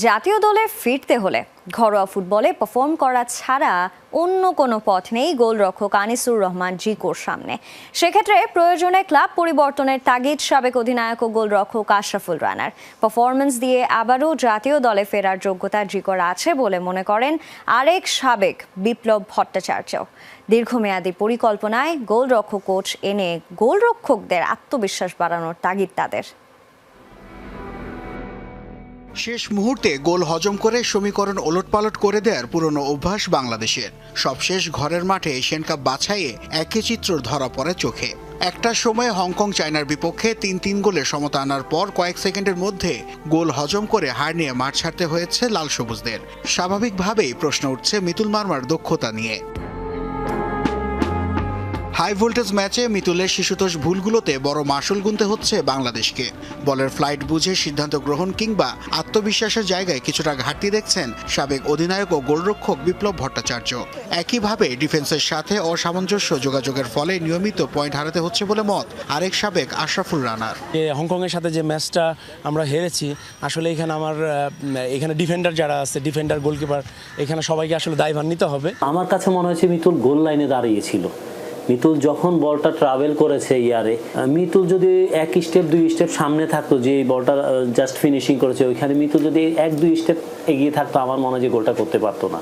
জাতীয় দলে ফিরতে হলে ঘরোয়া ফুটবলে পারফর্ম করা ছাড়া অন্য কোনো পথ নেই গোলরক্ষক আনিসুর রহমান জিকোর সামনে। সেক্ষেত্রে প্রয়োজনে ক্লাব পরিবর্তনের তাগিদ সাবেক অধিনায়ক ও গোলরক্ষক আশরাফুল রানার। পারফরমেন্স দিয়ে আবারও জাতীয় দলে ফেরার যোগ্যতা জিকোর আছে বলে মনে করেন আরেক সাবেক বিপ্লব ভট্টাচার্য। দীর্ঘমেয়াদী পরিকল্পনায় গোলরক্ষক কোচ এনে গোলরক্ষকদের আত্মবিশ্বাস বাড়ানোর তাগিদ তাদের। শেষ মুহূর্তে গোল হজম করে সমীকরণ ওলটপালট করে দেওয়ার পুরনো অভ্যাস বাংলাদেশের। সবশেষ ঘরের মাঠে এশিয়ান কাপ বাছাইয়ে একই চিত্র ধরা পড়ে চোখে। একটা সময়ে হংকং চায়নার বিপক্ষে ৩-৩ গোলে সমতা আনার পর কয়েক সেকেন্ডের মধ্যে গোল হজম করে হার নিয়ে মাঠ ছাড়তে হয়েছে লাল সবুজদের। স্বাভাবিকভাবেই প্রশ্ন উঠছে মিতুল মার্মার দক্ষতা নিয়ে। হাই ভোল্টেজ ম্যাচে মিতুলের শিশুতোষ ভুলগুলোতে বড় মাসুল গুনতে হচ্ছে বাংলাদেশকে। বলের ফ্লাইট বুঝে সিদ্ধান্ত গ্রহণ কিংবা আত্মবিশ্বাসের জায়গায় কিছুটা ঘাটতি দেখছেন সাবেক অধিনায়ক ও গোলরক্ষক বিপ্লব ভট্টাচার্য। একইভাবে ডিফেন্সের সাথে অসামঞ্জস্য যোগাযোগের ফলে নিয়মিত পয়েন্ট হারাতে হচ্ছে বলে মত আরেক সাবেক আশরাফুল রানার। হংকংয়ের সাথে যে ম্যাচটা আমরা হেরেছি, আসলে এখানে ডিফেন্ডার যারা আছে, ডিফেন্ডার গোলকিপার, এখানে সবাইকে আসলে দায়ভার নিতে হবে। আমার কাছে মনে হচ্ছে মিতুল গোল লাইনে দাঁড়িয়েছিল। মিতুল যখন বলটা ট্রাভেল করেছে মিতুল যদি এক স্টেপ দুই স্টেপ সামনে থাকতো, যে বলটা জাস্ট ফিনিশিং করেছে, ওইখানে মিতুল যদি এক দুই স্টেপ এগিয়ে থাকতো, আমার মনে হয় যে গোলটা করতে পারতো না।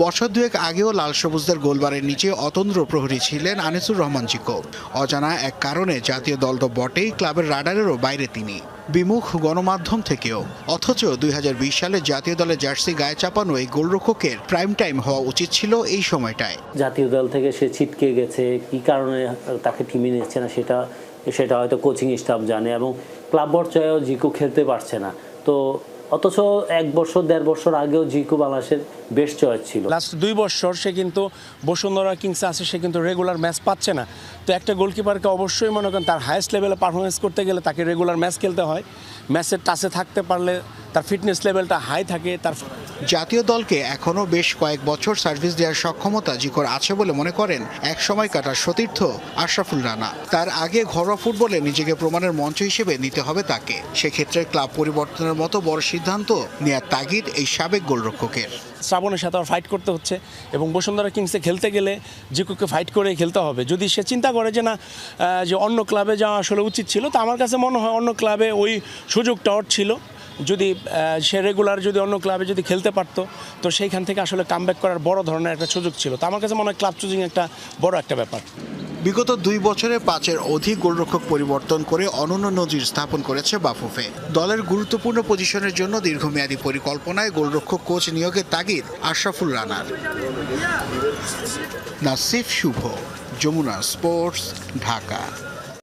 বছর দুয়েক আগেও লাল সবুজদের গোলবারের নিচে অতন্দ্র প্রহরী ছিলেন আনিসুর রহমান জিকো। অজানা এক কারণে জাতীয় দল তো বটেই, ক্লাবের রাডারেরও বাইরে তিনি, বিমুখ গণমাধ্যম থেকেও। অথচ ২০২০ সালে জাতীয় দলে জার্সি গায়ে চাপানো এই গোলরক্ষকের প্রাইম টাইম হওয়া উচিত ছিল এই সময়টায়। জাতীয় দল থেকে সে ছিটকে গেছে, কি কারণে তাকে টিমে নিচ্ছে না সেটা হয়তো কোচিং স্টাফ জানে, এবং ক্লাব পর্যায়েও জিকো খেলতে পারছে না। তো অথচ ১ বছর ১.৫ বছর আগেও জিকো বাংলাদেশের বেস্ট চয়েস ছিল। লাস্ট ২ বছর সে কিন্তু বসুন্ধরা কিংসে আছে, সে কিন্তু রেগুলার ম্যাচ পাচ্ছে না। তো একটা গোলকিপারকে অবশ্যই মনে করেন তার হাইয়েস্ট লেভেলে পারফরমেন্স করতে গেলে তাকে রেগুলার ম্যাচ খেলতে হয়। ম্যাচের টাচে থাকতে পারলে তার ফিটনেস লেভেলটা হাই থাকে। তার জাতীয় দলকে এখনও বেশ কয়েক বছর সার্ভিস দেওয়ার সক্ষমতা জিকোর আছে বলে মনে করেন এক সময় কাটার সতীর্থ আশরাফুল রানা। তার আগে ঘরোয়া ফুটবলে নিজেকে প্রমাণের মঞ্চ হিসেবে নিতে হবে তাকে। সেক্ষেত্রে ক্লাব পরিবর্তনের মতো বড় সিদ্ধান্ত নেওয়ার তাগিদ এই সাবেক গোলরক্ষকের। শ্রাবণের সাথে ফাইট করতে হচ্ছে, এবং বসুন্ধরা কিংসে খেলতে গেলে জিকোকে ফাইট করে খেলতে হবে। যদি সে চিন্তা করে যে না, যে অন্য ক্লাবে যাওয়া আসলে উচিত ছিল, তো আমার কাছে মনে হয় অন্য ক্লাবে ওই সুযোগটা ওর ছিল। যদি সে রেগুলার যদি অন্য ক্লাবে যদি খেলতে পারতো, তো সেইখান থেকে আসলে কামব্যাক করার বড় ধরনের একটা সুযোগ ছিল। তো আমার কাছে মনে হয় ক্লাব চুজিং একটা বড় একটা ব্যাপার। বিগত ২ বছরে ৫-এর অধিক গোলরক্ষক পরিবর্তন করে অনন্য নজির স্থাপন করেছে বাফুফে। দলের গুরুত্বপূর্ণ পজিশনের জন্য দীর্ঘমেয়াদী পরিকল্পনায় গোলরক্ষক কোচ নিয়োগের তাগিদ আশরাফুল রানার। নাসিফ শুভ, যমুনা স্পোর্টস, ঢাকা।